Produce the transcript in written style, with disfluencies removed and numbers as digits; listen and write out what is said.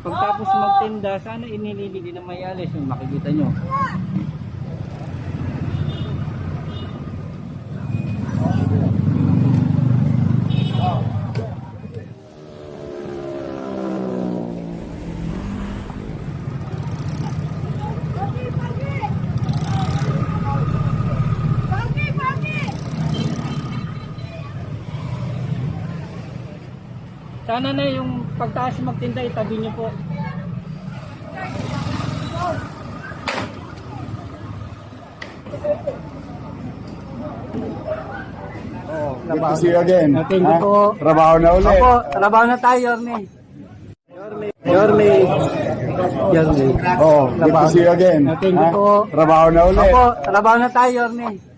Pagtapos magtinda, sana inililigi na may alis yung makikita nyo. Sana na yung pagtaas magtinda, itabi nyo po. Good to see you again. Thank you po. Trabaho na ulit. Opo, trabaho na tayo, Yorme. Yorme. Oh, good to see you again. Thank you po. Trabaho na ulit. Opo, trabaho na tayo, Yorme.